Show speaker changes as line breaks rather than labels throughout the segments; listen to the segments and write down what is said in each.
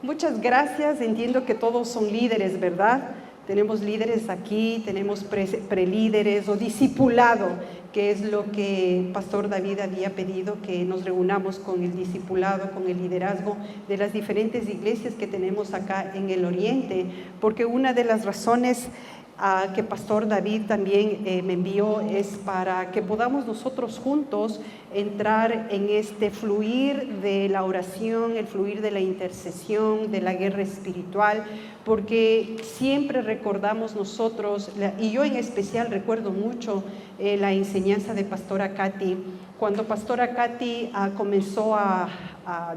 Muchas gracias. Entiendo que todos son líderes, ¿verdad? Tenemos líderes aquí, tenemos prelíderes o discipulado, que es lo que Pastor David había pedido, que nos reunamos con el discipulado, con el liderazgo de las diferentes iglesias que tenemos acá en el Oriente, porque una de las razones que Pastor David también me envió es para que podamos nosotros juntos entrar en este fluir de la oración, el fluir de la intercesión, de la guerra espiritual, porque siempre recordamos nosotros, y yo en especial recuerdo mucho la enseñanza de Pastora Katy. Cuando Pastora Katy comenzó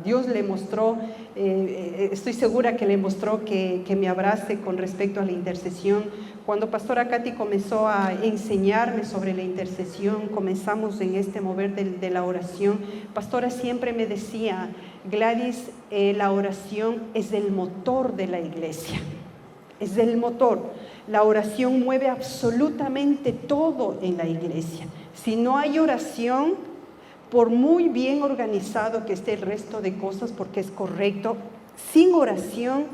Dios le mostró, estoy segura que le mostró que me abrace con respecto a la intercesión. Cuando Pastora Katy comenzó a enseñarme sobre la intercesión, comenzamos en este mover de la oración. Pastora siempre me decía, Gladys, la oración es el motor de la iglesia, es el motor. La oración mueve absolutamente todo en la iglesia. Si no hay oración, por muy bien organizado que esté el resto de cosas, porque es correcto, sin oración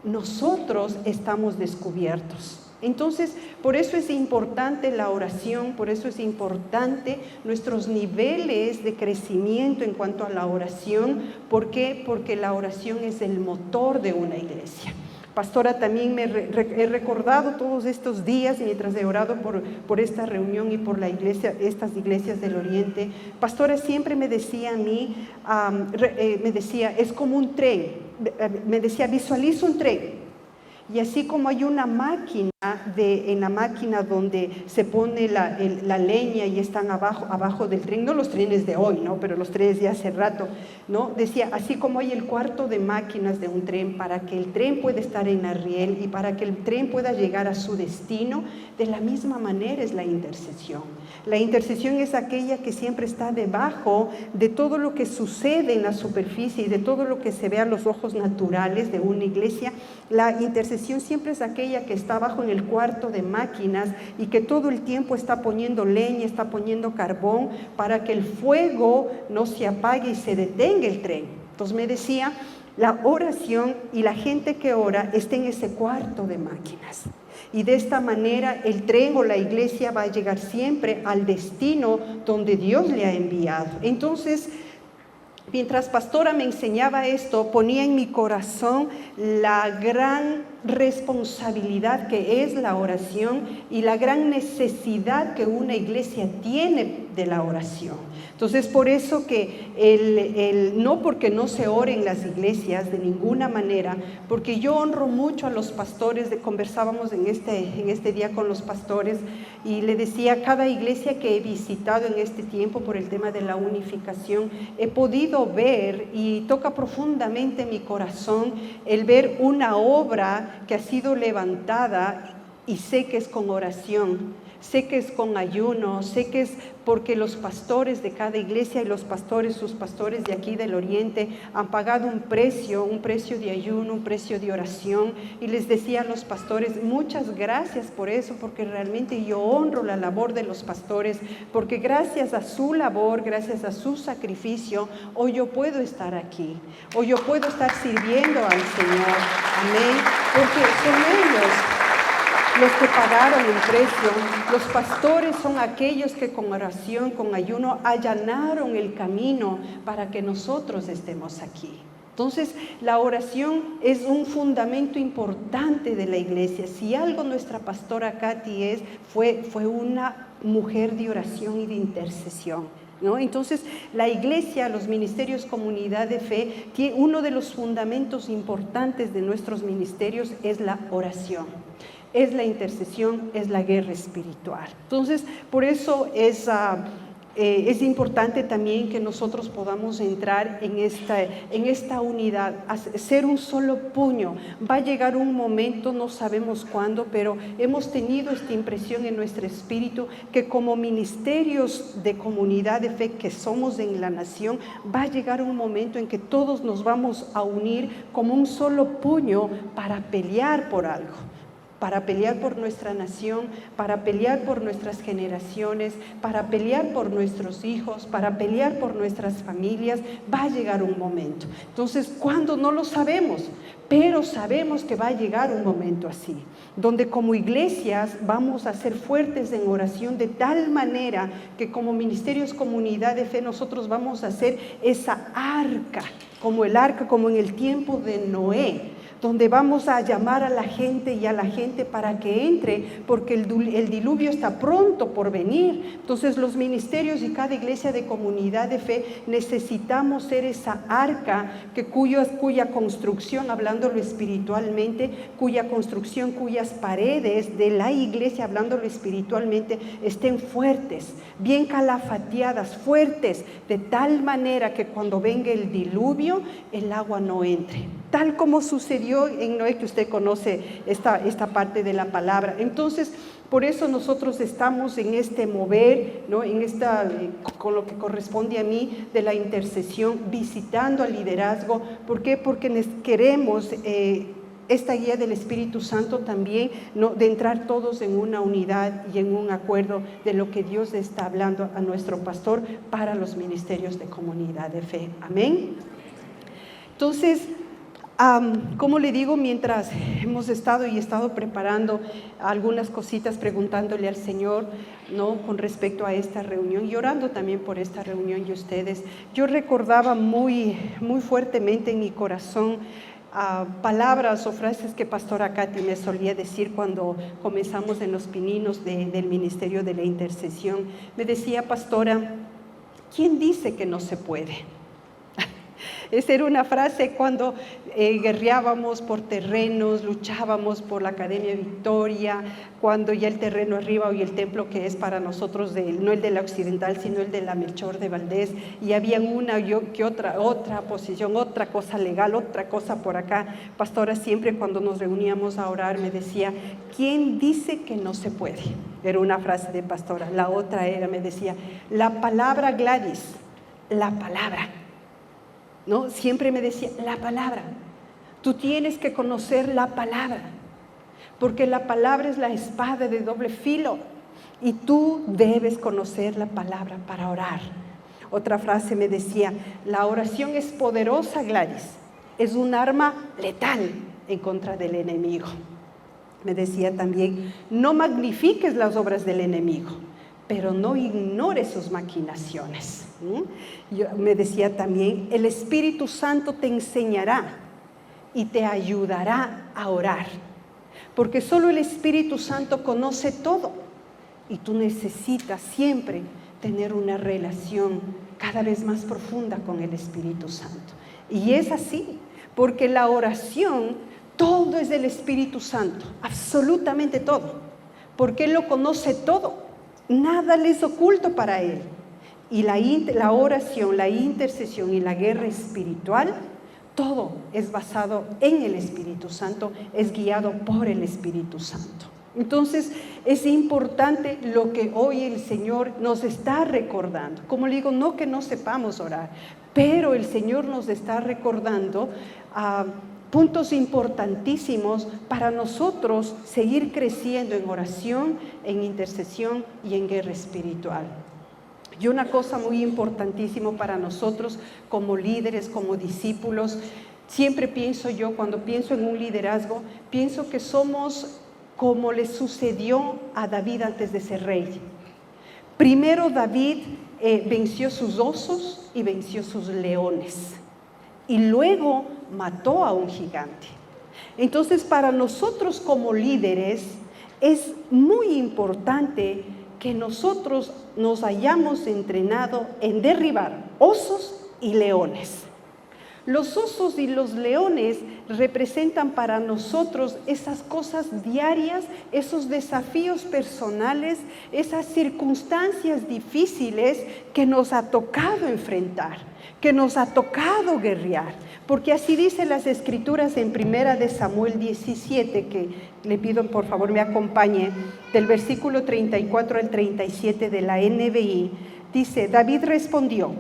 nosotros estamos descubiertos. Entonces, por eso es importante la oración, por eso es importante nuestros niveles de crecimiento en cuanto a la oración. ¿Por qué? Porque la oración es el motor de una iglesia. Pastora, también he recordado todos estos días mientras he orado por esta reunión y por la iglesia, estas iglesias del Oriente. Pastora siempre me decía a mí, me decía, es como un tren. Me decía, visualiza un tren. Y así como hay una máquina, en la máquina donde se pone la leña y están abajo del tren, no los trenes de hoy, ¿no? Pero los trenes de hace rato, ¿no? Decía, así como hay el cuarto de máquinas de un tren para que el tren pueda estar en la riel y para que el tren pueda llegar a su destino, de la misma manera es la intercesión. La intercesión es aquella que siempre está debajo de todo lo que sucede en la superficie y de todo lo que se ve a los ojos naturales de una iglesia. La intercesión siempre es aquella que está abajo en el cuarto de máquinas y que todo el tiempo está poniendo leña, está poniendo carbón para que el fuego no se apague y se detenga el tren. Entonces me decía, la oración y la gente que ora está en ese cuarto de máquinas. Y de esta manera el tren o la iglesia va a llegar siempre al destino donde Dios le ha enviado. Entonces, mientras Pastora me enseñaba esto, ponía en mi corazón la gran responsabilidad que es la oración y la gran necesidad que una iglesia tiene de la oración. Entonces, por eso que no porque no se ore en las iglesias de ninguna manera, porque yo honro mucho a los pastores, conversábamos en este día con los pastores y le decía, cada iglesia que he visitado en este tiempo por el tema de la unificación, he podido ver y toca profundamente mi corazón el ver una obra que ha sido levantada y sé que es con oración, sé que es con ayuno, sé que es porque los pastores de cada iglesia y sus pastores de aquí del Oriente han pagado un precio de ayuno, un precio de oración. Y les decía a los pastores, muchas gracias por eso, porque realmente yo honro la labor de los pastores, porque gracias a su labor, gracias a su sacrificio, hoy yo puedo estar aquí, hoy yo puedo estar sirviendo al Señor. Amén, porque son ellos los que pagaron el precio. Los pastores son aquellos que con oración, con ayuno, allanaron el camino para que nosotros estemos aquí. Entonces, la oración es un fundamento importante de la iglesia. Si algo nuestra pastora Katy fue una mujer de oración y de intercesión, ¿no? Entonces, la iglesia, los ministerios Comunidad de Fe, uno de los fundamentos importantes de nuestros ministerios es la oración. Es la intercesión, es la guerra espiritual. Entonces, por eso es importante también que nosotros podamos entrar en esta unidad, ser un solo puño. Va a llegar un momento, no sabemos cuándo, pero hemos tenido esta impresión en nuestro espíritu que como ministerios de Comunidad de Fe que somos en la nación, va a llegar un momento en que todos nos vamos a unir como un solo puño para pelear por algo. para pelear por nuestra nación, para pelear por nuestras generaciones, para pelear por nuestros hijos, para pelear por nuestras familias. Va a llegar un momento. Entonces, ¿cuándo? No lo sabemos, pero sabemos que va a llegar un momento así, donde como iglesias vamos a ser fuertes en oración de tal manera que como ministerios comunidad de fe nosotros vamos a ser esa arca, como el arca, como en el tiempo de Noé, donde vamos a llamar a la gente y a la gente para que entre, porque el diluvio está pronto por venir. Entonces los ministerios y cada iglesia de comunidad de fe necesitamos ser esa arca cuya construcción, hablándolo espiritualmente, cuya construcción, cuyas paredes de la iglesia, hablándolo espiritualmente, estén fuertes, bien calafateadas, fuertes, de tal manera que cuando venga el diluvio, el agua no entre. Tal como sucedió en Noé, que usted conoce esta parte de la palabra. Entonces, por eso nosotros estamos en este mover, ¿no? Con lo que corresponde a mí de la intercesión, visitando al liderazgo. ¿Por qué? Porque queremos esta guía del Espíritu Santo también, ¿no? De entrar todos en una unidad y en un acuerdo de lo que Dios está hablando a nuestro pastor para los ministerios de comunidad de fe. Amén. Entonces, como le digo, mientras hemos estado preparando algunas cositas, preguntándole al Señor, ¿no? Con respecto a esta reunión y orando también por esta reunión y ustedes, yo recordaba muy, muy fuertemente en mi corazón palabras o frases que Pastora Katy me solía decir cuando comenzamos en los pininos del ministerio de la intercesión. Me decía: pastora, ¿quién dice que no se puede? Esa era una frase cuando guerreábamos por terrenos, luchábamos por la Academia Victoria, cuando ya el terreno arriba y el templo que es para nosotros, no el de la Occidental, sino el de la Melchor de Valdés, y había otra posición, otra cosa legal, otra cosa por acá. Pastora, siempre cuando nos reuníamos a orar me decía: ¿quién dice que no se puede? Era una frase de pastora. La otra me decía: la palabra, Gladys, la palabra. ¿No? Siempre me decía: la palabra, tú tienes que conocer la palabra, porque la palabra es la espada de doble filo y tú debes conocer la palabra para orar. Otra frase me decía: la oración es poderosa, Gladys, es un arma letal en contra del enemigo. Me decía también: no magnifiques las obras del enemigo, pero no ignores sus maquinaciones. Me decía también: el Espíritu Santo te enseñará y te ayudará a orar, porque solo el Espíritu Santo conoce todo y tú necesitas siempre tener una relación cada vez más profunda con el Espíritu Santo. Y es así, porque la oración, todo es del Espíritu Santo, absolutamente todo, porque Él lo conoce todo. Nada le es oculto para Él. Y la oración, la intercesión y la guerra espiritual, todo es basado en el Espíritu Santo, es guiado por el Espíritu Santo. Entonces, es importante lo que hoy el Señor nos está recordando. Como le digo, no que no sepamos orar, pero el Señor nos está recordando puntos importantísimos para nosotros seguir creciendo en oración, en intercesión y en guerra espiritual. Y una cosa muy importantísima para nosotros como líderes, como discípulos, siempre pienso yo, cuando pienso en un liderazgo, pienso que somos como le sucedió a David antes de ser rey. Primero David venció sus osos y venció sus leones, y luego mató a un gigante. Entonces, para nosotros como líderes es muy importante que nosotros nos hayamos entrenado en derribar osos y leones. Los osos y los leones representan para nosotros esas cosas diarias, esos desafíos personales, esas circunstancias difíciles que nos ha tocado enfrentar, que nos ha tocado guerrear. Porque así dice las Escrituras en 1 Samuel 17, que le pido por favor me acompañe, del versículo 34 al 37 de la NBI. Dice, David respondió,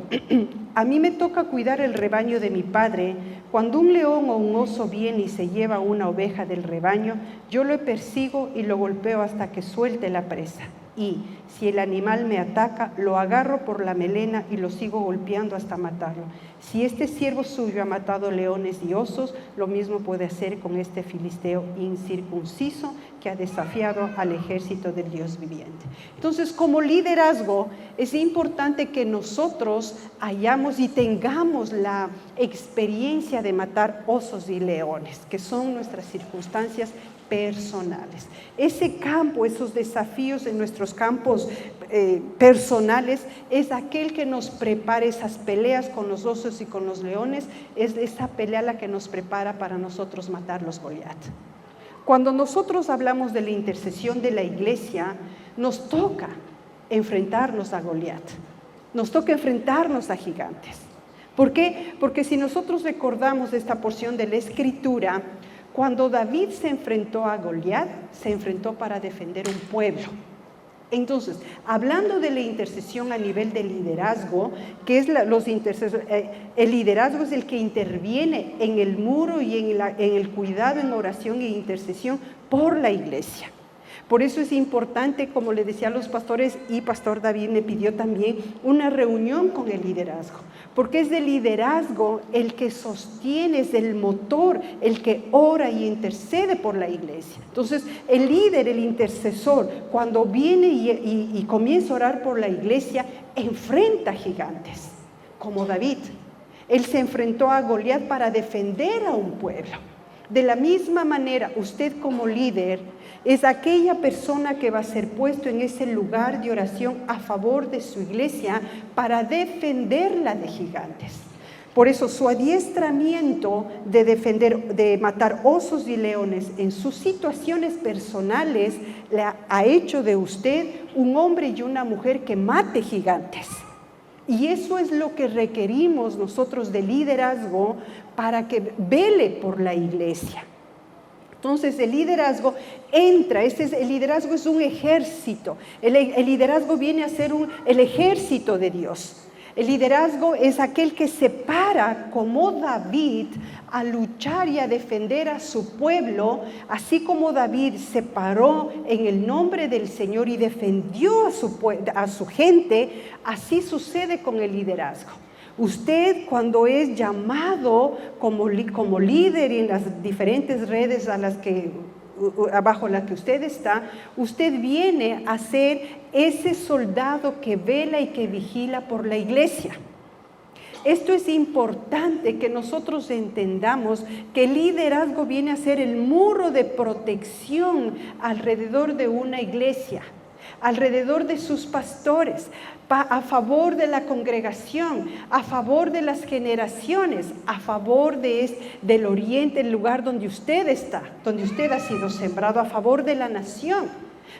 a mí me toca cuidar el rebaño de mi padre. Cuando un león o un oso viene y se lleva una oveja del rebaño, yo lo persigo y lo golpeo hasta que suelte la presa. Y si el animal me ataca, lo agarro por la melena y lo sigo golpeando hasta matarlo. Si este siervo suyo ha matado leones y osos, lo mismo puede hacer con este filisteo incircunciso que ha desafiado al ejército del Dios viviente. Entonces, como liderazgo, es importante que nosotros hayamos y tengamos la experiencia de matar osos y leones, que son nuestras circunstancias personales. Ese campo, esos desafíos en nuestros campos personales, es aquel que nos prepara esas peleas con los osos y con los leones, es esa pelea la que nos prepara para nosotros matar los Goliat. Cuando nosotros hablamos de la intercesión de la iglesia, nos toca enfrentarnos a Goliat, nos toca enfrentarnos a gigantes. ¿Por qué? Porque si nosotros recordamos esta porción de la Escritura, cuando David se enfrentó a Goliat, se enfrentó para defender un pueblo. Entonces, hablando de la intercesión a nivel de liderazgo, que es el liderazgo es el que interviene en el muro y en el cuidado, en oración e intercesión por la iglesia. Por eso es importante, como le decía a los pastores, y Pastor David me pidió también una reunión con el liderazgo, porque es el liderazgo el que sostiene, es el motor, el que ora y intercede por la iglesia. Entonces, el líder, el intercesor, cuando viene y comienza a orar por la iglesia, enfrenta gigantes, como David. Él se enfrentó a Goliat para defender a un pueblo. De la misma manera, usted como líder es aquella persona que va a ser puesto en ese lugar de oración a favor de su iglesia para defenderla de gigantes. Por eso su adiestramiento de matar osos y leones en sus situaciones personales ha hecho de usted un hombre y una mujer que mate gigantes. Y eso es lo que requerimos nosotros de liderazgo para que vele por la iglesia. Entonces el liderazgo entra, el liderazgo es un ejército, el liderazgo viene a ser el ejército de Dios. El liderazgo es aquel que se para como David a luchar y a defender a su pueblo, así como David se paró en el nombre del Señor y defendió a su gente, así sucede con el liderazgo. Usted, cuando es llamado como líder en las diferentes redes bajo las que usted está, usted viene a ser ese soldado que vela y que vigila por la iglesia. Esto es importante que nosotros entendamos que el liderazgo viene a ser el muro de protección alrededor de una iglesia, alrededor de sus pastores, a favor de la congregación, a favor de las generaciones, a favor del oriente, el lugar donde usted está, donde usted ha sido sembrado, a favor de la nación.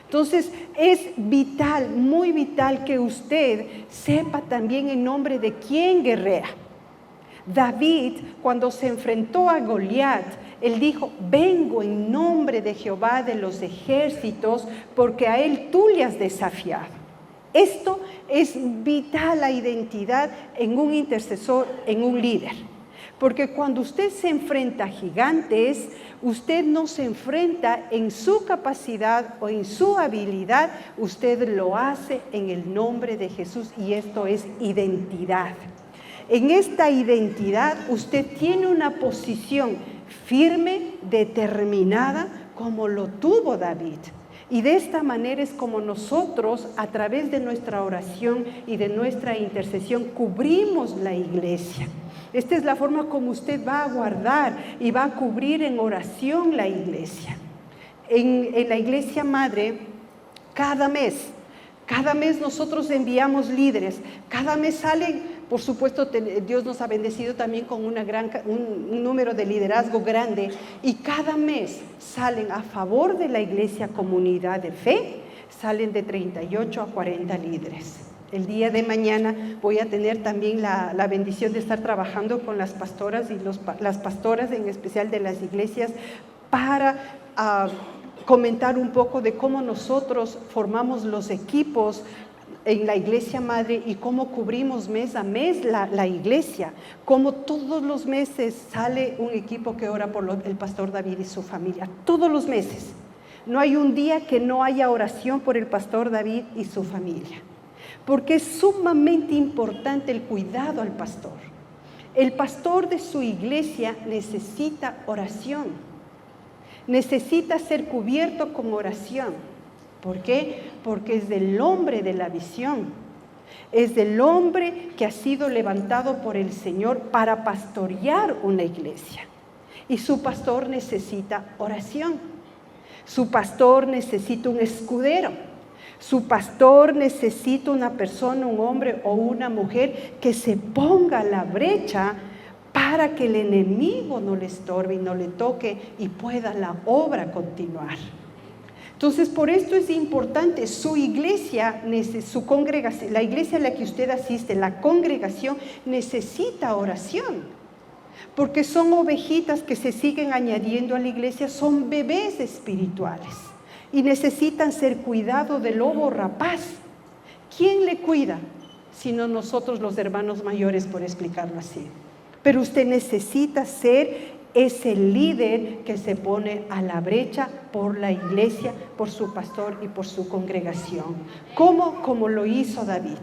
Entonces es vital, muy vital que usted sepa también en nombre de quién guerrea. David, cuando se enfrentó a Goliat, él dijo: vengo en nombre de Jehová de los ejércitos, porque a él tú le has desafiado. Esto es vital, la identidad en un intercesor, en un líder. Porque cuando usted se enfrenta a gigantes, usted no se enfrenta en su capacidad o en su habilidad, usted lo hace en el nombre de Jesús, y esto es identidad. En esta identidad usted tiene una posición firme, determinada, como lo tuvo David. Y de esta manera es como nosotros, a través de nuestra oración y de nuestra intercesión, cubrimos la iglesia. Esta es la forma como usted va a guardar y va a cubrir en oración la iglesia. En la iglesia madre, cada mes nosotros enviamos líderes. Cada mes salen. Por supuesto, Dios nos ha bendecido también con un número de liderazgo grande, y cada mes salen a favor de la iglesia Comunidad de Fe, salen de 38 a 40 líderes. El día de mañana voy a tener también la bendición de estar trabajando con las pastoras y las pastoras en especial de las iglesias para comentar un poco de cómo nosotros formamos los equipos en la iglesia madre y cómo cubrimos mes a mes la iglesia, cómo todos los meses sale un equipo que ora por el pastor David y su familia, todos los meses. No hay un día que no haya oración por el pastor David y su familia, porque es sumamente importante el cuidado al pastor. El pastor de su iglesia necesita oración, necesita ser cubierto con oración. ¿Por qué? Porque es del hombre de la visión, es del hombre que ha sido levantado por el Señor para pastorear una iglesia. Y su pastor necesita oración, su pastor necesita un escudero, su pastor necesita una persona, un hombre o una mujer que se ponga a la brecha para que el enemigo no le estorbe y no le toque y pueda la obra continuar. Entonces, por esto es importante, su iglesia, su congregación, la iglesia a la que usted asiste, la congregación, necesita oración, porque son ovejitas que se siguen añadiendo a la iglesia, son bebés espirituales y necesitan ser cuidados del lobo rapaz. ¿Quién le cuida? Sino nosotros los hermanos mayores, por explicarlo así. Pero usted necesita ser ese líder que se pone a la brecha por la iglesia, por su pastor y por su congregación. ¿Cómo? Como lo hizo David.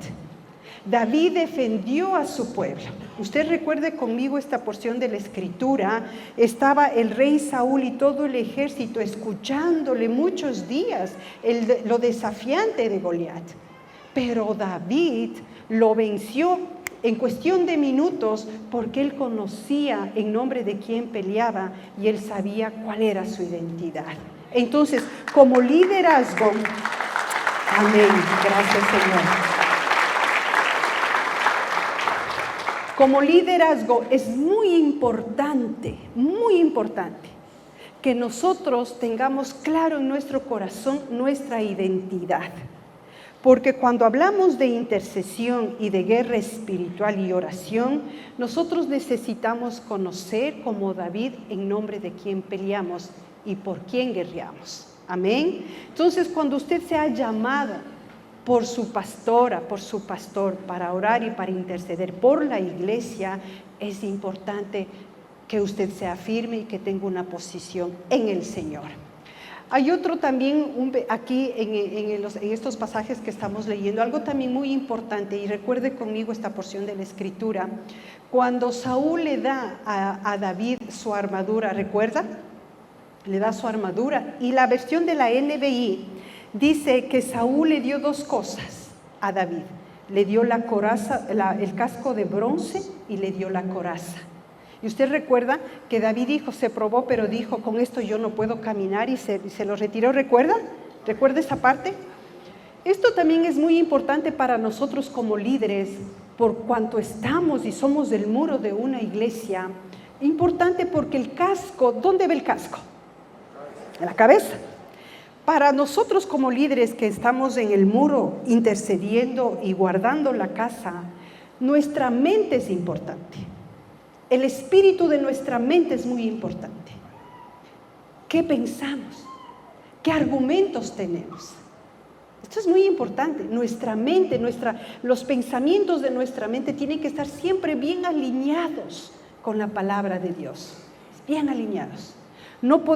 David defendió a su pueblo. Usted recuerde conmigo esta porción de la escritura. Estaba el rey Saúl y todo el ejército escuchándole muchos días lo desafiante de Goliat. Pero David lo venció en cuestión de minutos, porque él conocía en nombre de quién peleaba y él sabía cuál era su identidad. Entonces, como liderazgo, amén, gracias Señor. Como liderazgo es muy importante que nosotros tengamos claro en nuestro corazón nuestra identidad. Porque cuando hablamos de intercesión y de guerra espiritual y oración, nosotros necesitamos conocer como David en nombre de quién peleamos y por quién guerreamos. Amén. Entonces, cuando usted sea llamado por su pastora, por su pastor, para orar y para interceder por la iglesia, es importante que usted sea firme y que tenga una posición en el Señor. Hay otro también, aquí en estos pasajes que estamos leyendo, algo también muy importante, y recuerde conmigo esta porción de la Escritura, cuando Saúl le da a David su armadura, ¿recuerda? Le da su armadura, y la versión de la NBI dice que Saúl le dio dos cosas a David, le dio la coraza, el casco de bronce y le dio la coraza. Y usted recuerda que David dijo, se probó, pero dijo, con esto yo no puedo caminar, y se lo retiró. ¿Recuerda? ¿Recuerda esa parte? Esto también es muy importante para nosotros como líderes, por cuanto estamos y somos del muro de una iglesia. Importante porque el casco, ¿dónde ve el casco? En la cabeza. Para nosotros como líderes que estamos en el muro intercediendo y guardando la casa, nuestra mente es importante. El espíritu de nuestra mente es muy importante. ¿Qué pensamos? ¿Qué argumentos tenemos? Esto es muy importante. Nuestra mente, los pensamientos de nuestra mente tienen que estar siempre bien alineados con la palabra de Dios. Bien alineados.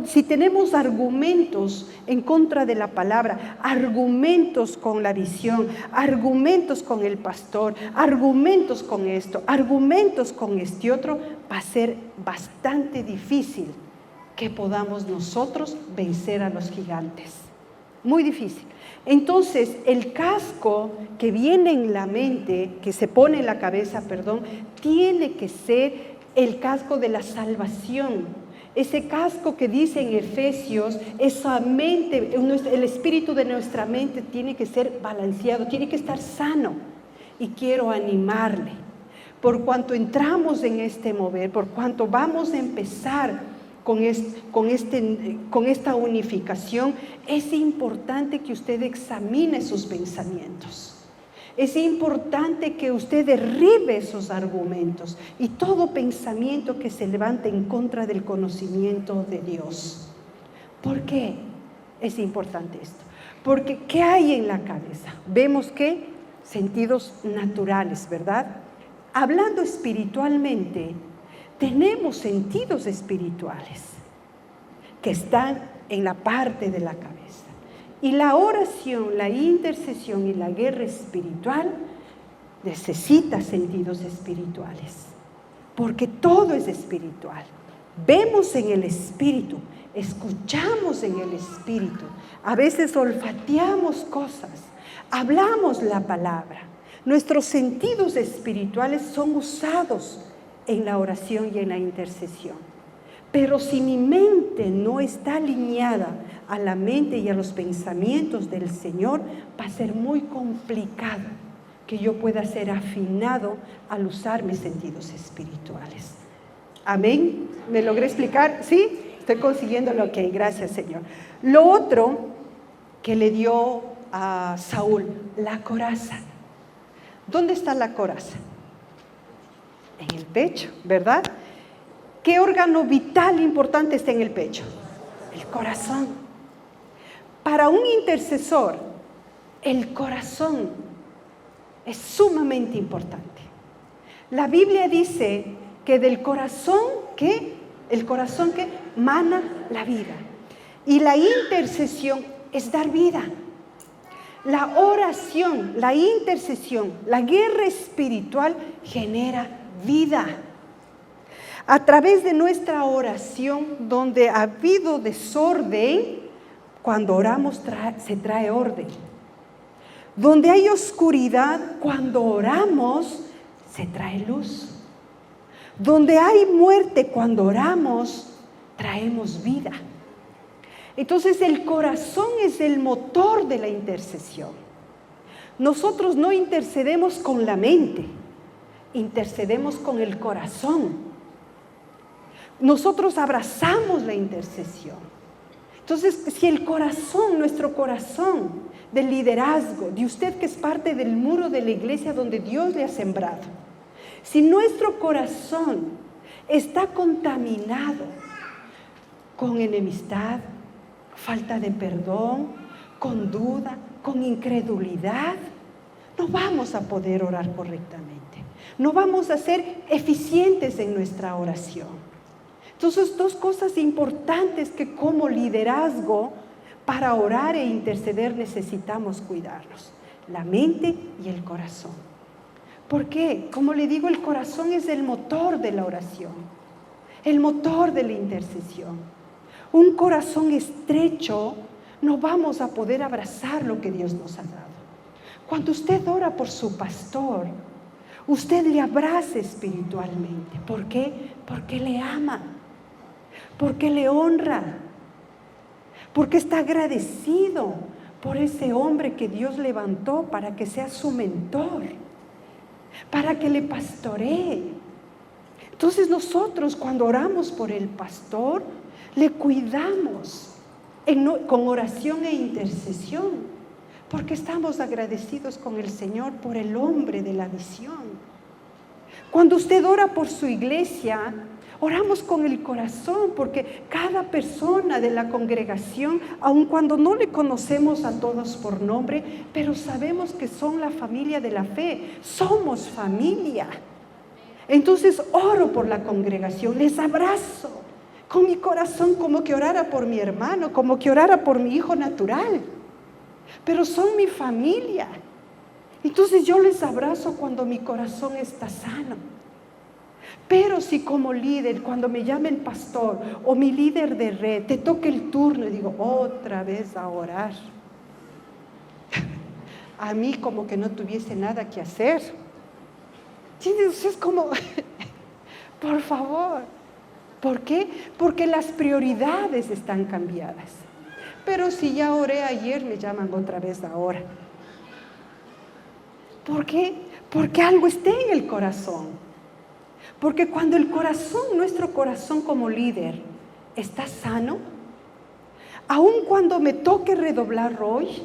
Si tenemos argumentos en contra de la palabra, argumentos con la visión, argumentos con el pastor, argumentos con esto, argumentos con este otro, va a ser bastante difícil que podamos nosotros vencer a los gigantes. Muy difícil. Entonces, el casco que viene en la mente, que se pone en la cabeza, tiene que ser el casco de la salvación. Ese casco que dice en Efesios, esa mente, el espíritu de nuestra mente tiene que ser balanceado, tiene que estar sano. Y quiero animarle, por cuanto entramos en este mover, por cuanto vamos a empezar con esta unificación, es importante que usted examine sus pensamientos. Es importante que usted derribe esos argumentos y todo pensamiento que se levante en contra del conocimiento de Dios. ¿Por qué es importante esto? Porque ¿qué hay en la cabeza? Vemos que sentidos naturales, ¿verdad? Hablando espiritualmente, tenemos sentidos espirituales que están en la parte de la cabeza. Y la oración, la intercesión y la guerra espiritual necesita sentidos espirituales, porque todo es espiritual. Vemos en el espíritu, escuchamos en el espíritu, a veces olfateamos cosas, hablamos la palabra. Nuestros sentidos espirituales son usados en la oración y en la intercesión. Pero si mi mente no está alineada a la mente y a los pensamientos del Señor, va a ser muy complicado que yo pueda ser afinado al usar mis sentidos espirituales. Amén. ¿Me logré explicar? ¿Sí? Estoy consiguiéndolo. Ok, gracias, Señor. Lo otro que le dio a Saúl, la coraza. ¿Dónde está la coraza? En el pecho, ¿verdad? ¿Qué órgano vital importante está en el pecho? El corazón. Para un intercesor, el corazón es sumamente importante. La Biblia dice que del corazón, ¿qué? El corazón que mana la vida. Y la intercesión es dar vida. La oración, la intercesión, la guerra espiritual genera vida. A través de nuestra oración, donde ha habido desorden, cuando oramos se trae orden. Donde hay oscuridad, cuando oramos se trae luz. Donde hay muerte, cuando oramos traemos vida. Entonces el corazón es el motor de la intercesión. Nosotros no intercedemos con la mente, intercedemos con el corazón. Nosotros abrazamos la intercesión. Entonces, si el corazón, nuestro corazón del liderazgo, de usted que es parte del muro de la iglesia donde Dios le ha sembrado, si nuestro corazón está contaminado con enemistad, falta de perdón, con duda, con incredulidad, no vamos a poder orar correctamente. No vamos a ser eficientes en nuestra oración. Entonces, dos cosas importantes que como liderazgo para orar e interceder necesitamos cuidarnos: la mente y el corazón. ¿Por qué? Como le digo, el corazón es el motor de la oración, el motor de la intercesión. Un corazón estrecho, no vamos a poder abrazar lo que Dios nos ha dado. Cuando usted ora por su pastor, usted le abraza espiritualmente. ¿Por qué? Porque le ama, porque le honra, porque está agradecido por ese hombre que Dios levantó para que sea su mentor, para que le pastoree. Entonces nosotros, cuando oramos por el pastor, le cuidamos con oración e intercesión, porque estamos agradecidos con el Señor por el hombre de la visión. Cuando usted ora por su iglesia, oramos con el corazón, porque cada persona de la congregación, aun cuando no le conocemos a todos por nombre, pero sabemos que son la familia de la fe, somos familia. Entonces oro por la congregación, les abrazo con mi corazón, como que orara por mi hermano, como que orara por mi hijo natural, pero son mi familia. Entonces yo les abrazo cuando mi corazón está sano. Pero si como líder, cuando me llame el pastor o mi líder de red, te toca el turno y digo, otra vez a orar, a mí como que no tuviese nada que hacer. ¿Entiendes? Es como, por favor. ¿Por qué? Porque las prioridades están cambiadas. Pero si ya oré ayer, me llaman otra vez ahora. ¿Por qué? Porque algo está en el corazón. Porque cuando el corazón, nuestro corazón como líder, está sano, aun cuando me toque redoblar hoy,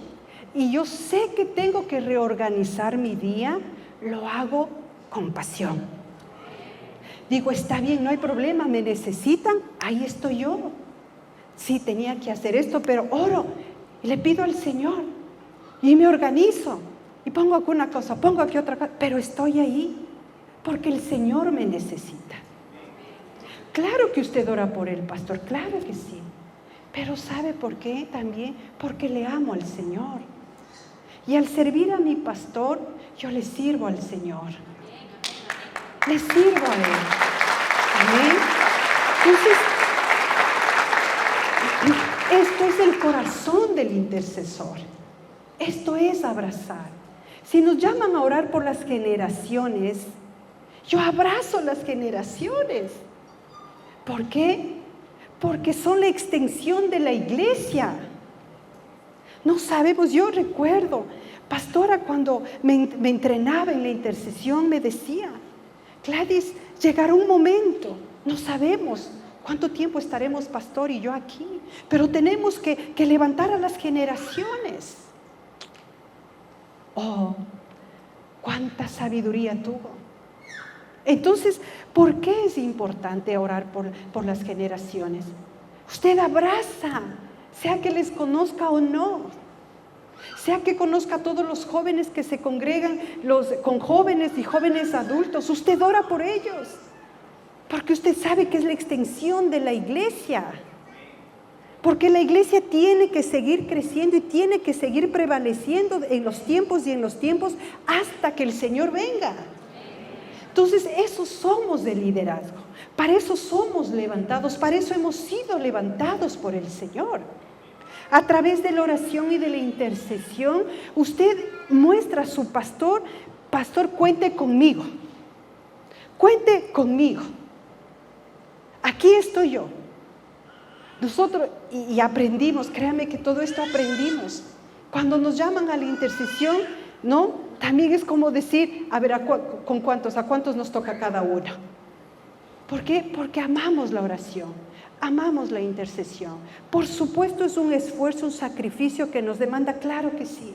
y yo sé que tengo que reorganizar mi día, lo hago con pasión. Digo, está bien, no hay problema, me necesitan, ahí estoy yo. Sí, tenía que hacer esto, pero oro y le pido al Señor y me organizo. y pongo aquí una cosa, pongo aquí otra cosa, pero estoy ahí porque el Señor me necesita. Claro que usted ora por el pastor, claro que sí, pero ¿sabe por qué también? Porque le amo al Señor. Y al servir a mi pastor, yo le sirvo al Señor. Le sirvo a Él. Amén. Entonces, esto es el corazón del intercesor. Esto es abrazar. Si nos llaman a orar por las generaciones, yo abrazo las generaciones. ¿Por qué? Porque son la extensión de la iglesia. No sabemos, yo recuerdo, pastora, cuando me entrenaba en la intercesión, me decía, Gladys, llegará un momento, no sabemos cuánto tiempo estaremos pastor y yo aquí, pero tenemos que levantar a las generaciones. Oh, cuánta sabiduría tuvo. Entonces, ¿por qué es importante orar por las generaciones? Usted abraza, sea que les conozca o no, sea que conozca a todos los jóvenes que se congregan, con jóvenes y jóvenes adultos, usted ora por ellos, porque usted sabe que es la extensión de la iglesia, porque la iglesia tiene que seguir creciendo y tiene que seguir prevaleciendo en los tiempos y en los tiempos hasta que el Señor venga. Entonces, eso somos de liderazgo, para eso somos levantados, para eso hemos sido levantados por el Señor. A través de la oración y de la intercesión, usted muestra a su pastor, cuente conmigo, aquí estoy yo. Nosotros, y aprendimos, créame que todo esto aprendimos. Cuando nos llaman a la intercesión, ¿no? También es como decir, a ver, ¿a cuántos nos toca cada uno? ¿Por qué? Porque amamos la oración, amamos la intercesión. Por supuesto es un esfuerzo, un sacrificio que nos demanda, claro que sí.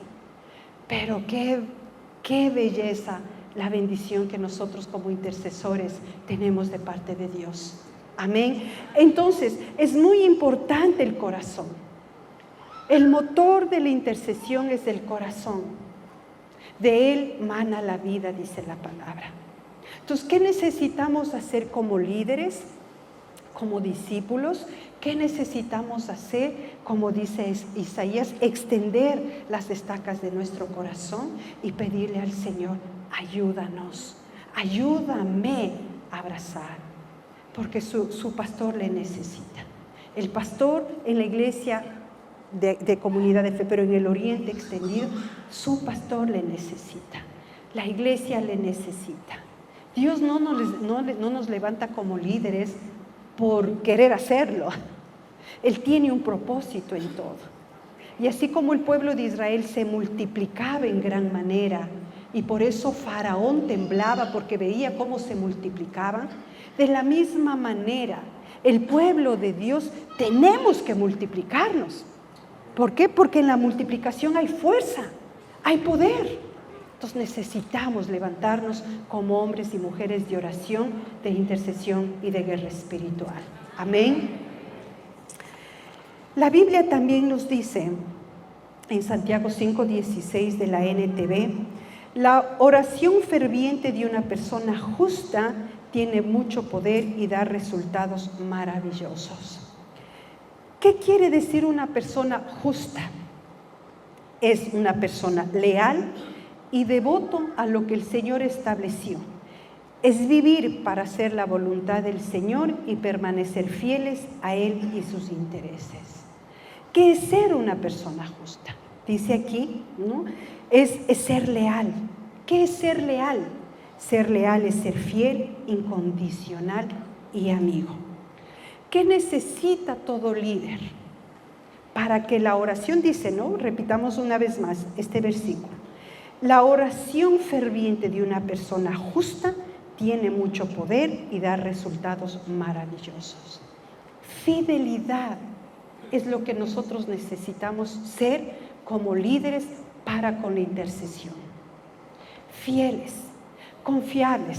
Pero qué belleza la bendición que nosotros como intercesores tenemos de parte de Dios. Amén. Entonces, es muy importante el corazón. El motor de la intercesión es el corazón. De él mana la vida, dice la palabra. Entonces, ¿qué necesitamos hacer como líderes, como discípulos? ¿Qué necesitamos hacer? Como dice Isaías, extender las estacas de nuestro corazón y pedirle al Señor, ayúdanos, ayúdame a abrazar, porque su pastor le necesita. El pastor en la iglesia de comunidad de fe, pero en el oriente extendido, su pastor le necesita, la iglesia le necesita. Dios no nos levanta como líderes por querer hacerlo. Él tiene un propósito en todo. Y así como el pueblo de Israel se multiplicaba en gran manera, y por eso Faraón temblaba porque veía cómo se multiplicaban, de la misma manera, el pueblo de Dios tenemos que multiplicarnos. ¿Por qué? Porque en la multiplicación hay fuerza, hay poder. Entonces necesitamos levantarnos como hombres y mujeres de oración, de intercesión y de guerra espiritual. Amén. La Biblia también nos dice en Santiago 5:16 de la NTV, la oración ferviente de una persona justa tiene mucho poder y da resultados maravillosos. ¿Qué quiere decir una persona justa? Es una persona leal y devoto a lo que el Señor estableció. Es vivir para hacer la voluntad del Señor y permanecer fieles a Él y sus intereses. ¿Qué es ser una persona justa? Dice aquí, ¿no? Es ser leal. ¿Qué es ser leal? Ser leal es ser fiel, incondicional y amigo. ¿Qué necesita todo líder? Para que la oración, dice, ¿no? Repitamos una vez más este versículo. La oración ferviente de una persona justa tiene mucho poder y da resultados maravillosos. Fidelidad es lo que nosotros necesitamos ser como líderes para con la intercesión. Fieles, confiables.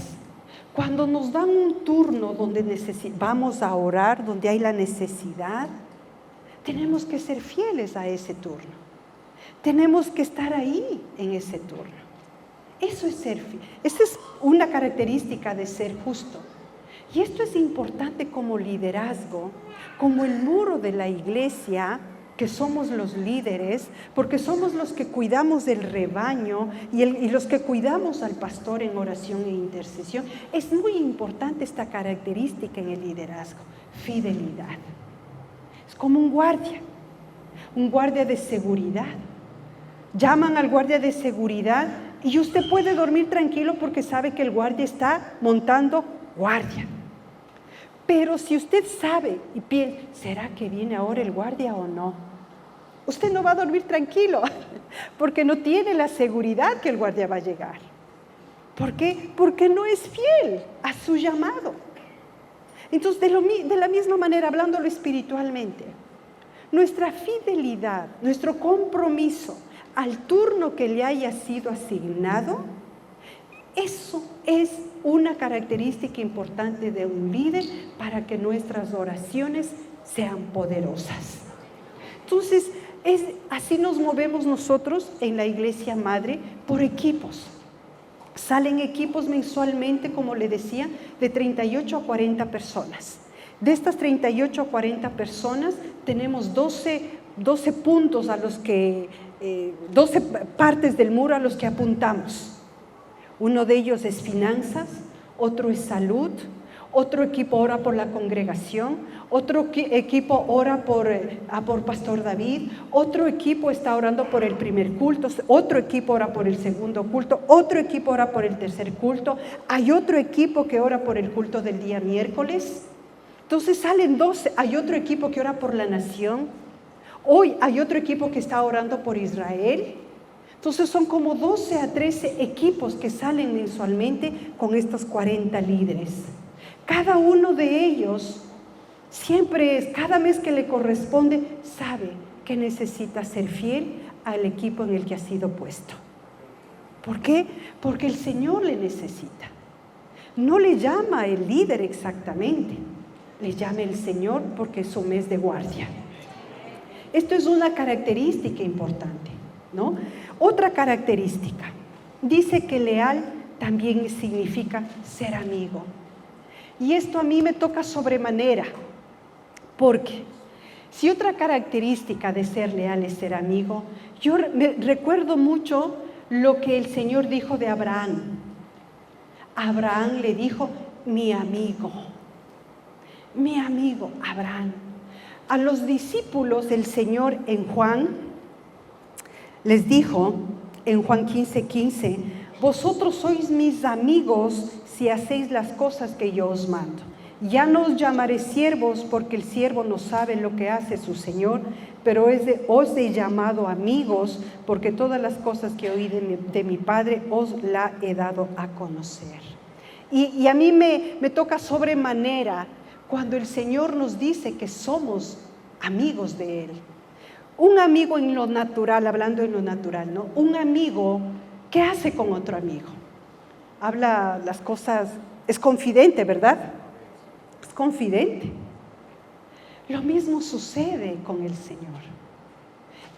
Cuando nos dan un turno donde vamos a orar, donde hay la necesidad, tenemos que ser fieles a ese turno. Tenemos que estar ahí en ese turno. Eso es ser fiel. Esa es una característica de ser justo. Y esto es importante como liderazgo, como el muro de la iglesia, que somos los líderes, porque somos los que cuidamos del rebaño y los que cuidamos al pastor en oración e intercesión. Es muy importante esta característica en el liderazgo, fidelidad. Es como un guardia de seguridad. Llaman al guardia de seguridad y usted puede dormir tranquilo porque sabe que el guardia está montando guardia. Pero si usted sabe y piensa, ¿será que viene ahora el guardia o no? Usted no va a dormir tranquilo porque no tiene la seguridad que el guardia va a llegar. ¿Por qué? Porque no es fiel a su llamado. Entonces, de la misma manera, hablándolo espiritualmente, nuestra fidelidad, nuestro compromiso al turno que le haya sido asignado, eso es una característica importante de un líder para que nuestras oraciones sean poderosas. Entonces, así nos movemos nosotros en la iglesia madre por equipos. Salen equipos mensualmente, como le decía, de 38 a 40 personas. De estas 38 a 40 personas tenemos 12 puntos a los que, 12 partes del muro a los que apuntamos. Uno de ellos es finanzas, otro es salud, otro equipo ora por la congregación, otro equipo ora por Pastor David, otro equipo está orando por el primer culto, otro equipo ora por el segundo culto, otro equipo ora por el tercer culto, hay otro equipo que ora por el culto del día miércoles. Entonces salen 12, hay otro equipo que ora por la nación, hoy hay otro equipo que está orando por Israel. Entonces son como 12 a 13 equipos que salen mensualmente con estos 40 líderes. Cada uno de ellos cada mes que le corresponde, sabe que necesita ser fiel al equipo en el que ha sido puesto. ¿Por qué? Porque el Señor le necesita. No le llama el líder exactamente, le llama el Señor porque es su mes de guardia. Esto es una característica importante, ¿no? Otra característica, dice que leal también significa ser amigo. Y esto a mí me toca sobremanera, porque si otra característica de ser leal es ser amigo, yo recuerdo mucho lo que el Señor dijo de Abraham. Abraham le dijo, mi amigo Abraham. A los discípulos el Señor en Juan les dijo, en Juan 15:15, vosotros sois mis amigos si hacéis las cosas que yo os mando. Ya no os llamaré siervos porque el siervo no sabe lo que hace su Señor, pero os he llamado amigos porque todas las cosas que oí de mi Padre os la he dado a conocer. Y a mí me toca sobremanera cuando el Señor nos dice que somos amigos de Él. Un amigo en lo natural, hablando en lo natural, ¿no? Un amigo, ¿qué hace con otro amigo? Habla las cosas, es confidente, ¿verdad? Es confidente. Lo mismo sucede con el Señor.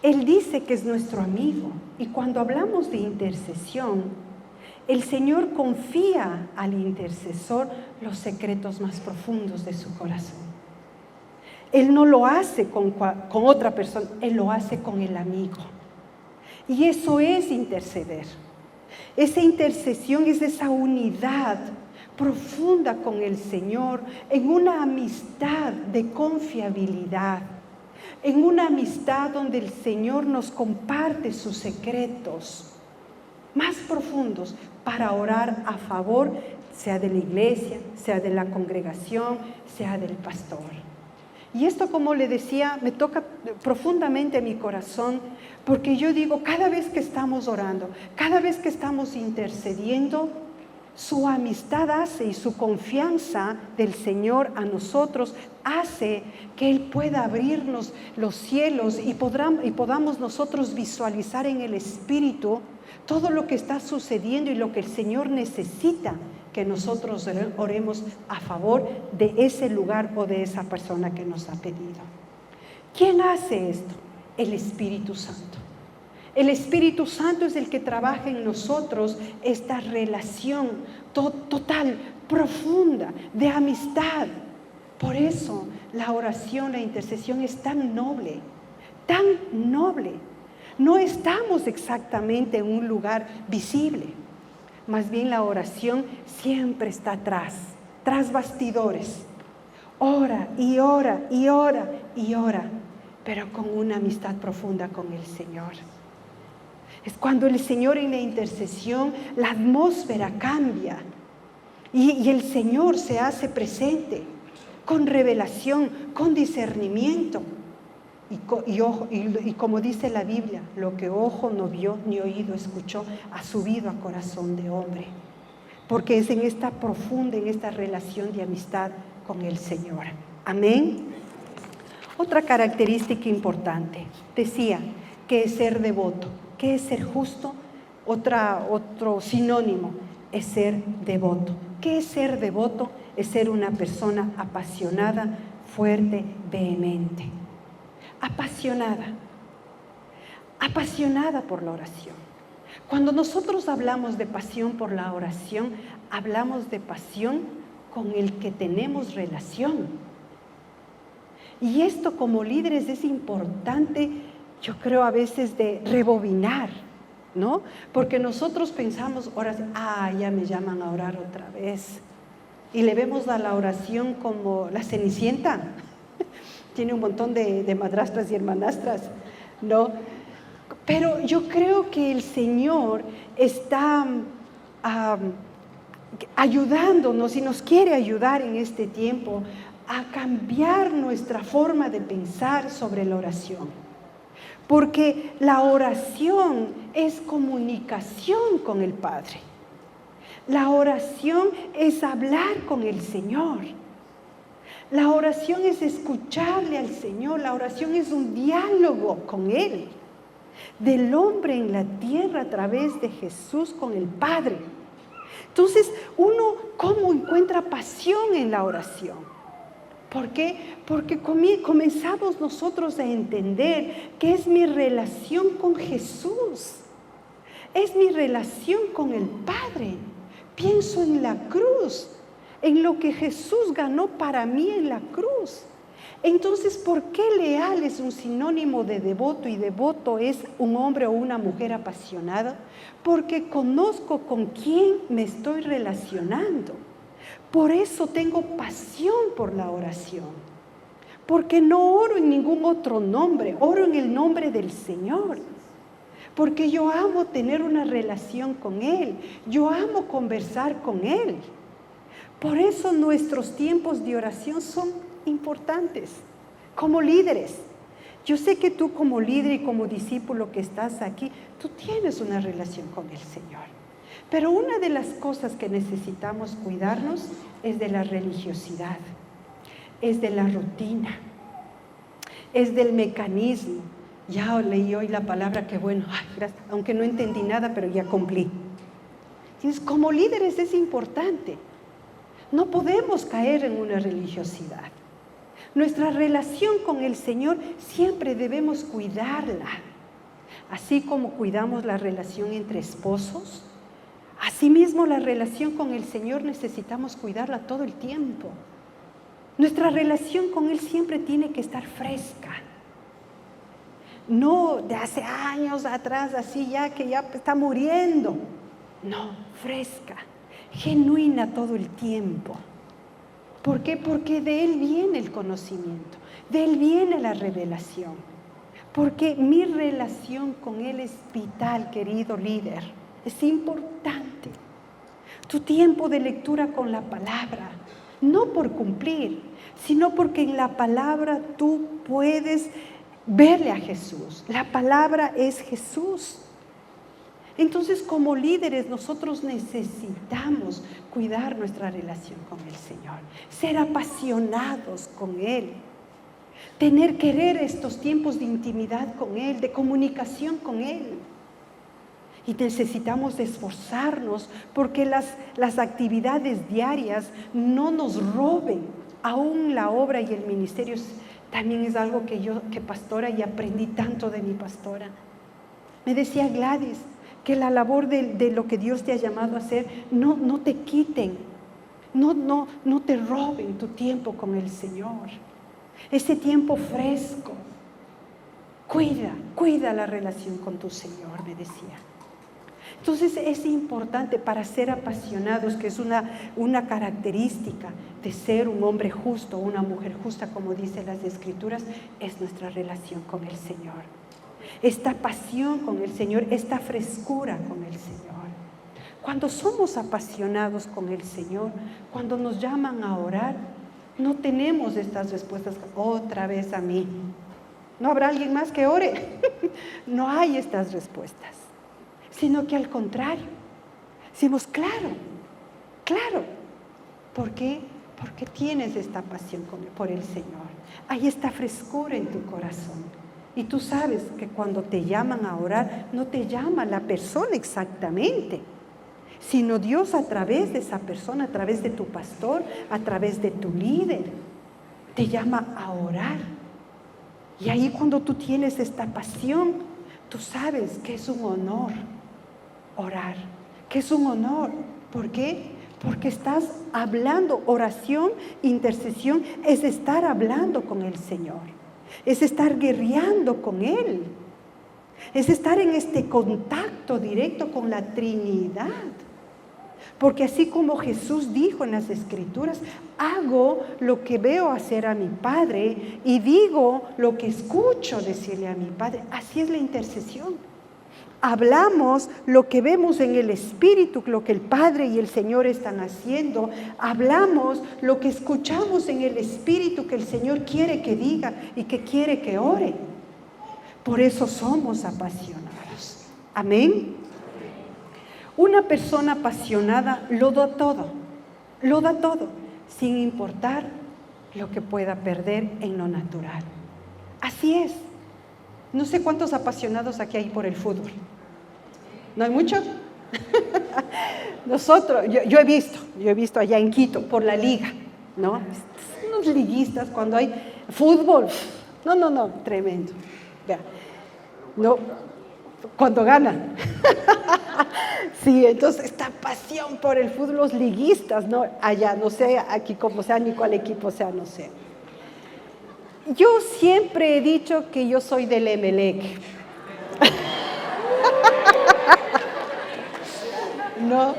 Él dice que es nuestro amigo y cuando hablamos de intercesión, el Señor confía al intercesor los secretos más profundos de su corazón. Él no lo hace con otra persona, Él lo hace con el amigo. Y eso es interceder. Esa intercesión es esa unidad profunda con el Señor, en una amistad de confiabilidad, en una amistad donde el Señor nos comparte sus secretos más profundos para orar a favor, sea de la iglesia, sea de la congregación, sea del pastor. Y esto, como le decía, me toca profundamente mi corazón, porque yo digo, cada vez que estamos orando, cada vez que estamos intercediendo, su amistad hace y su confianza del Señor a nosotros hace que Él pueda abrirnos los cielos y podamos nosotros visualizar en el Espíritu todo lo que está sucediendo y lo que el Señor necesita que nosotros oremos a favor de ese lugar o de esa persona que nos ha pedido. ¿Quién hace esto? El Espíritu Santo. El Espíritu Santo es el que trabaja en nosotros esta relación total, profunda, de amistad. Por eso la oración, la intercesión es tan noble, tan noble. No estamos exactamente en un lugar visible. Más bien la oración siempre está atrás, tras bastidores. Ora y ora y ora y ora, pero con una amistad profunda con el Señor. Es cuando el Señor en la intercesión, la atmósfera cambia y el Señor se hace presente con revelación, con discernimiento. Y como dice la Biblia, lo que ojo no vio ni oído escuchó ha subido a corazón de hombre. Porque es en esta profunda, en esta relación de amistad con el Señor. Amén. Otra característica importante, decía, que es ser devoto. ¿Qué es ser justo? Otro sinónimo es ser devoto. ¿Qué es ser devoto? Es ser una persona apasionada, fuerte, vehemente. Apasionada por la oración. Cuando nosotros hablamos de pasión por la oración, hablamos de pasión con el que tenemos relación. Y esto como líderes es importante, yo creo a veces de rebobinar, ¿no? Porque nosotros pensamos, ya me llaman a orar otra vez. Y le vemos a la oración como la Cenicienta. Tiene un montón de madrastras y hermanastras, ¿no? Pero yo creo que el Señor está ayudándonos y nos quiere ayudar en este tiempo a cambiar nuestra forma de pensar sobre la oración. Porque la oración es comunicación con el Padre. La oración es hablar con el Señor. La oración es escucharle al Señor. La oración es un diálogo con Él, del hombre en la tierra a través de Jesús con el Padre. Entonces, ¿cómo encuentra pasión en la oración? ¿Por qué? Porque comenzamos nosotros a entender que es mi relación con Jesús. Es mi relación con el Padre. Pienso en la cruz, en lo que Jesús ganó para mí en la cruz. Entonces, ¿por qué leal es un sinónimo de devoto y devoto es un hombre o una mujer apasionada? Porque conozco con quién me estoy relacionando. Por eso tengo pasión por la oración. Porque no oro en ningún otro nombre, oro en el nombre del Señor. Porque yo amo tener una relación con Él. Yo amo conversar con Él. Por eso nuestros tiempos de oración son importantes. Como líderes. Yo sé que tú como líder y como discípulo que estás aquí, tú tienes una relación con el Señor. Pero una de las cosas que necesitamos cuidarnos es de la religiosidad. Es de la rutina. Es del mecanismo. Ya leí hoy la palabra, que bueno, gracias, aunque no entendí nada, pero ya cumplí. Entonces, como líderes es importante. No podemos caer en una religiosidad. Nuestra relación con el Señor siempre debemos cuidarla. Así como cuidamos la relación entre esposos, asimismo la relación con el Señor necesitamos cuidarla todo el tiempo. Nuestra relación con Él siempre tiene que estar fresca. No de hace años atrás, así que ya está muriendo. No, fresca, genuina todo el tiempo. ¿Por qué? Porque de Él viene el conocimiento, de Él viene la revelación. Porque mi relación con Él es vital, querido líder. Es importante. Tu tiempo de lectura con la palabra, no por cumplir, sino porque en la palabra tú puedes verle a Jesús. La palabra es Jesús. Entonces, como líderes, nosotros necesitamos cuidar nuestra relación con el Señor, ser apasionados con Él, querer estos tiempos de intimidad con Él, de comunicación con Él. Y necesitamos esforzarnos porque las actividades diarias no nos roben. Aún la obra y el ministerio también es algo que pastora, y aprendí tanto de mi pastora. Me decía Gladys, que la labor de lo que Dios te ha llamado a hacer, no te quiten, no te roben tu tiempo con el Señor. Ese tiempo fresco. Cuida la relación con tu Señor, me decía. Entonces es importante para ser apasionados, que es una característica de ser un hombre justo, una mujer justa, como dicen las Escrituras, es nuestra relación con el Señor. Esta pasión con el Señor, esta frescura con el Señor. Cuando somos apasionados con el Señor, cuando nos llaman a orar, no tenemos estas respuestas, otra vez a mí. ¿No habrá alguien más que ore? No hay estas respuestas, sino que al contrario, decimos, claro. ¿Por qué? Porque tienes esta pasión por el Señor. Hay esta frescura en tu corazón. Y tú sabes que cuando te llaman a orar, no te llama la persona exactamente, sino Dios a través de esa persona, a través de tu pastor, a través de tu líder, te llama a orar. Y ahí cuando tú tienes esta pasión, tú sabes que es un honor orar, que es un honor. ¿Por qué? Porque estás hablando, oración, intercesión, es estar hablando con el Señor, es estar guerreando con Él, es estar en este contacto directo con la Trinidad. Porque así como Jesús dijo en las Escrituras, hago lo que veo hacer a mi Padre y digo lo que escucho decirle a mi Padre. Así es la intercesión. Hablamos lo que vemos en el Espíritu, lo que el Padre y el Señor están haciendo. Hablamos lo que escuchamos en el Espíritu que el Señor quiere que diga y que quiere que ore. Por eso somos apasionados. Amén. Una persona apasionada lo da todo, sin importar lo que pueda perder en lo natural. Así es. No sé cuántos apasionados aquí hay por el fútbol. ¿No hay muchos? Nosotros, yo he visto allá en Quito, por la liga, ¿no? Unos liguistas cuando hay fútbol. No, tremendo. Vea, no, cuando ganan. Sí, entonces esta pasión por el fútbol, los liguistas, ¿no? Allá, no sé aquí cómo sea, ni cuál equipo sea, no sé. Yo siempre he dicho que yo soy del Emelec. No,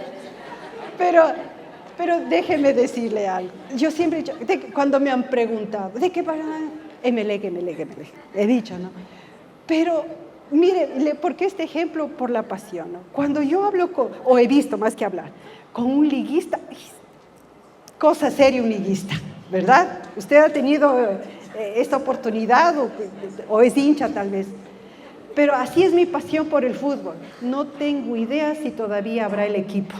pero déjeme decirle algo. Yo siempre he dicho, cuando me han preguntado, ¿de qué van? Emelec. He dicho, ¿no? Pero mire, ¿por qué este ejemplo? Por la pasión, ¿no? Cuando yo hablo o he visto más que hablar, con un liguista, cosa seria un liguista, ¿verdad? Usted ha tenido esta oportunidad o es hincha tal vez. Pero así es mi pasión por el fútbol. No tengo idea si todavía habrá el equipo.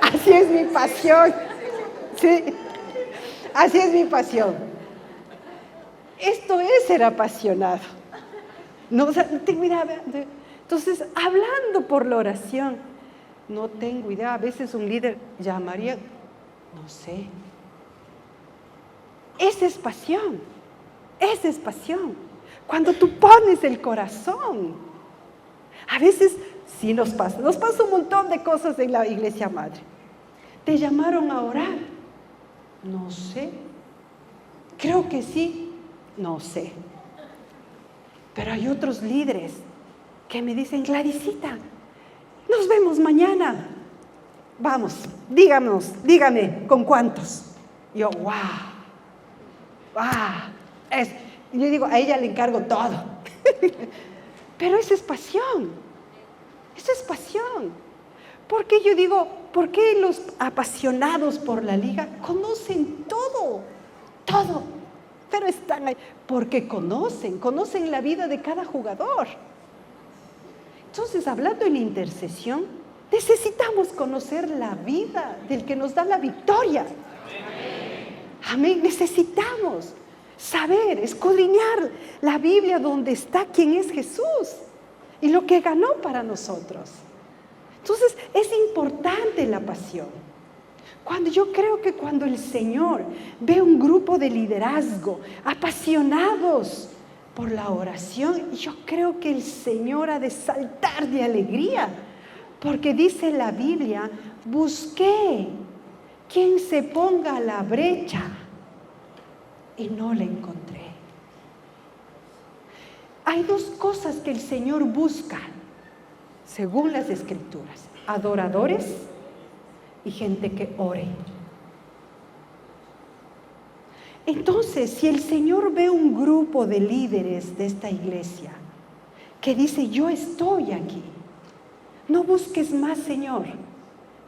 Así es mi pasión. Sí, así es mi pasión. Esto es ser apasionado. No, o sea, no tengo idea. Entonces, hablando por la oración, no tengo idea. A veces un líder llamaría, no sé. Esa es pasión. Esa es pasión. Cuando tú pones el corazón. A veces sí nos pasa un montón de cosas en la iglesia madre. ¿Te llamaron a orar? No sé. Creo que sí. No sé. Pero hay otros líderes que me dicen, Gladysita, nos vemos mañana. Vamos, dígame, ¿con cuántos? Yo, wow. Yo digo, a ella le encargo todo. Pero esa es pasión. Porque yo digo, ¿por qué los apasionados por la liga conocen todo? Pero están ahí, porque conocen la vida de cada jugador. Entonces, hablando en intercesión, necesitamos conocer la vida del que nos da la victoria. Amén. Necesitamos saber, escudriñar la Biblia donde está quién es Jesús y lo que ganó para nosotros. Entonces, es importante la pasión. Yo creo que cuando el Señor ve un grupo de liderazgo apasionados por la oración, yo creo que el Señor ha de saltar de alegría, porque dice la Biblia, busqué quien se ponga a la brecha y no la encontré. Hay dos cosas que el Señor busca, según las Escrituras: adoradores y gente que ore. Entonces, si el Señor ve un grupo de líderes de esta iglesia que dice, yo estoy aquí, no busques más, Señor,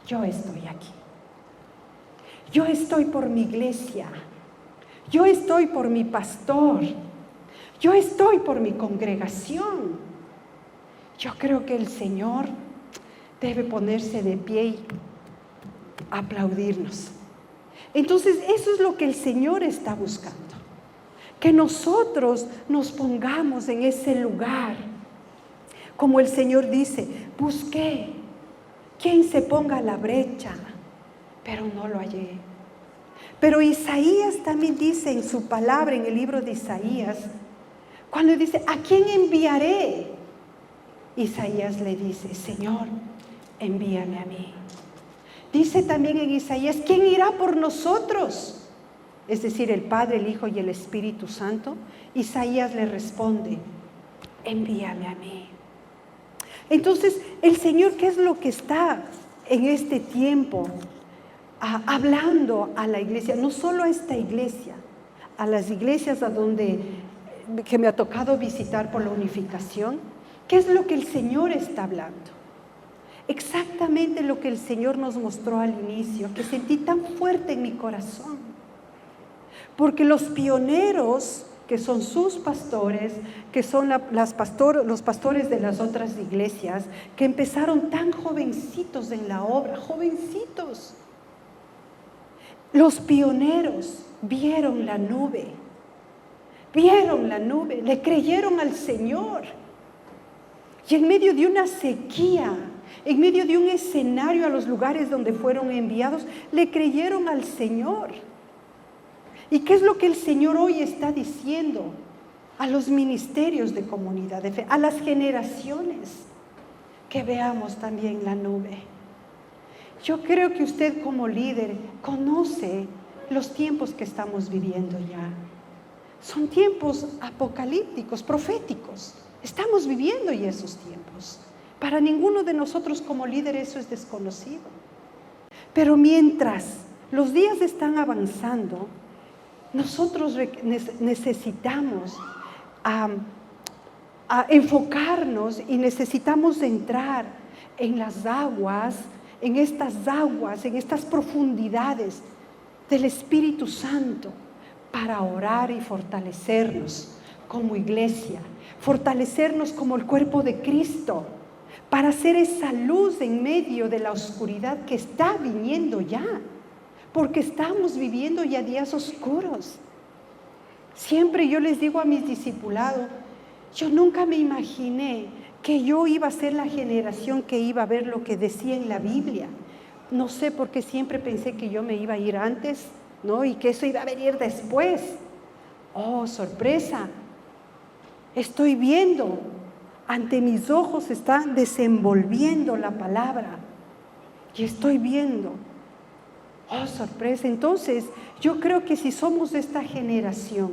yo estoy aquí. Yo estoy por mi iglesia, yo estoy por mi pastor, yo estoy por mi congregación. Yo creo que el Señor debe ponerse de pie y aplaudirnos. Entonces, eso es lo que el Señor está buscando, que nosotros nos pongamos en ese lugar. Como el Señor dice, busqué quien se ponga a la brecha, pero no lo hallé. Pero Isaías también dice en su palabra, en el libro de Isaías, cuando dice, ¿a quién enviaré? Isaías le dice, Señor, envíame a mí. Dice también en Isaías, ¿quién irá por nosotros? Es decir, el Padre, el Hijo y el Espíritu Santo. Isaías le responde, envíame a mí. Entonces, el Señor, ¿qué es lo que está en este tiempo hablando a la iglesia? No solo a esta iglesia, a las iglesias que me ha tocado visitar por la unificación. ¿Qué es lo que el Señor está hablando? Exactamente lo que el Señor nos mostró al inicio, que sentí tan fuerte en mi corazón. Porque los pioneros, que son sus pastores, que son los pastores de las otras iglesias, que empezaron tan jovencitos en la obra, jovencitos. Los pioneros vieron la nube, le creyeron al Señor. Y en medio de una sequía, en medio de un escenario, a los lugares donde fueron enviados, le creyeron al Señor. ¿Y qué es lo que el Señor hoy está diciendo a los ministerios de comunidad de fe, a las generaciones? Que veamos también la nube. Yo creo que usted como líder conoce los tiempos que estamos viviendo ya. Son tiempos apocalípticos, proféticos. Estamos viviendo ya esos tiempos. Para ninguno de nosotros como líder eso es desconocido. Pero mientras los días están avanzando, nosotros necesitamos enfocarnos y necesitamos entrar en las aguas, en estas profundidades del Espíritu Santo para orar y fortalecernos como iglesia, fortalecernos como el cuerpo de Cristo, para ser esa luz en medio de la oscuridad que está viniendo ya, porque estamos viviendo ya días oscuros. Siempre yo les digo a mis discipulados, yo nunca me imaginé que yo iba a ser la generación que iba a ver lo que decía en la Biblia. No sé por qué siempre pensé que yo me iba a ir antes, ¿no? Y que eso iba a venir después. Oh, sorpresa. Estoy viendo, ante mis ojos se está desenvolviendo la palabra. Y estoy viendo. Oh, sorpresa. Entonces, yo creo que si somos de esta generación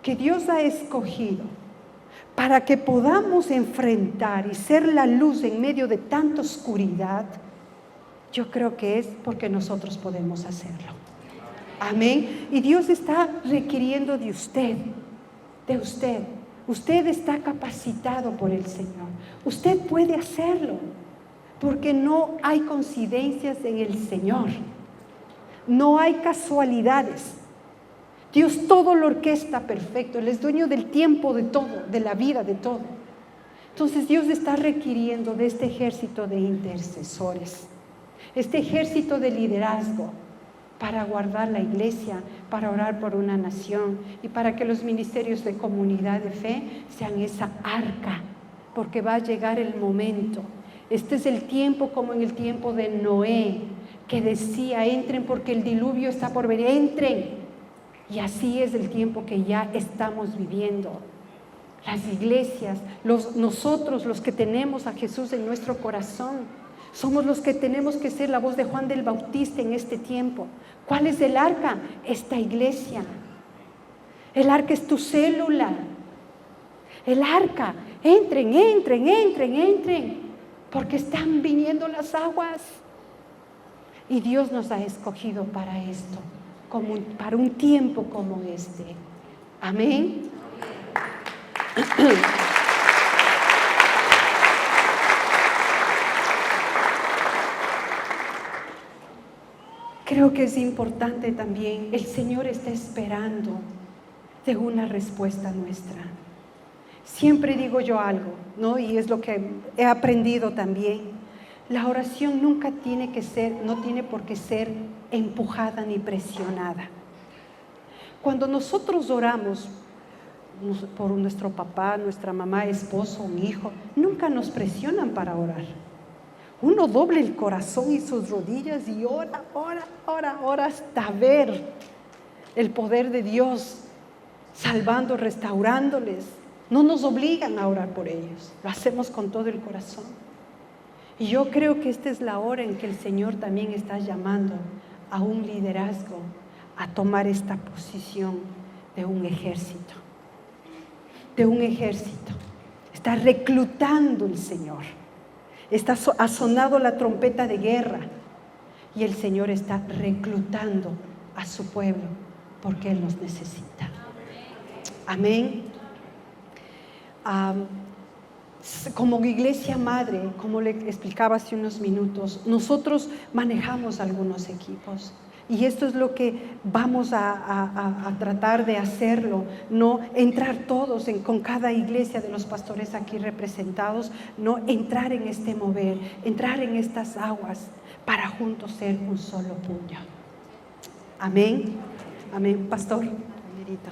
que Dios ha escogido para que podamos enfrentar y ser la luz en medio de tanta oscuridad, yo creo que es porque nosotros podemos hacerlo. Amén. Y Dios está requiriendo de usted, de usted. Usted está capacitado por el Señor. Usted puede hacerlo, porque no hay coincidencias en el Señor. No hay casualidades. Dios todo lo orquesta perfecto. Él es dueño del tiempo, de todo, de la vida, de todo. Entonces Dios está requiriendo de este ejército de intercesores, este ejército de liderazgo, para guardar la iglesia, para orar por una nación y para que los ministerios de comunidad de fe sean esa arca, porque va a llegar el momento. Este es el tiempo como en el tiempo de Noé, que decía, entren porque el diluvio está por venir, entren. Y así es el tiempo que ya estamos viviendo. Las iglesias, nosotros los que tenemos a Jesús en nuestro corazón, somos los que tenemos que ser la voz de Juan del Bautista en este tiempo. ¿Cuál es el arca? Esta iglesia. El arca es tu célula. El arca, entren, porque están viniendo las aguas. Y Dios nos ha escogido para esto, para un tiempo como este. Amén. Creo que es importante también, el Señor está esperando de una respuesta nuestra. Siempre digo yo algo, ¿no? Y es lo que he aprendido también. La oración nunca no tiene por qué ser empujada ni presionada. Cuando nosotros oramos por nuestro papá, nuestra mamá, esposo, un hijo, nunca nos presionan para orar. Uno dobla el corazón y sus rodillas y ora hasta ver el poder de Dios salvando, restaurándoles. No nos obligan a orar por ellos, lo hacemos con todo el corazón. Y yo creo que esta es la hora en que el Señor también está llamando a un liderazgo a tomar esta posición de un ejército. Está reclutando el Señor. Ha sonado la trompeta de guerra y el Señor está reclutando a su pueblo porque Él nos necesita. Amén. Como iglesia madre, como le explicaba hace unos minutos, nosotros manejamos algunos equipos. Y esto es lo que vamos a tratar de hacerlo, no entrar todos con cada iglesia de los pastores aquí representados, no entrar en este mover, entrar en estas aguas para juntos ser un solo puño. Amén. Amén, pastor. Señorita.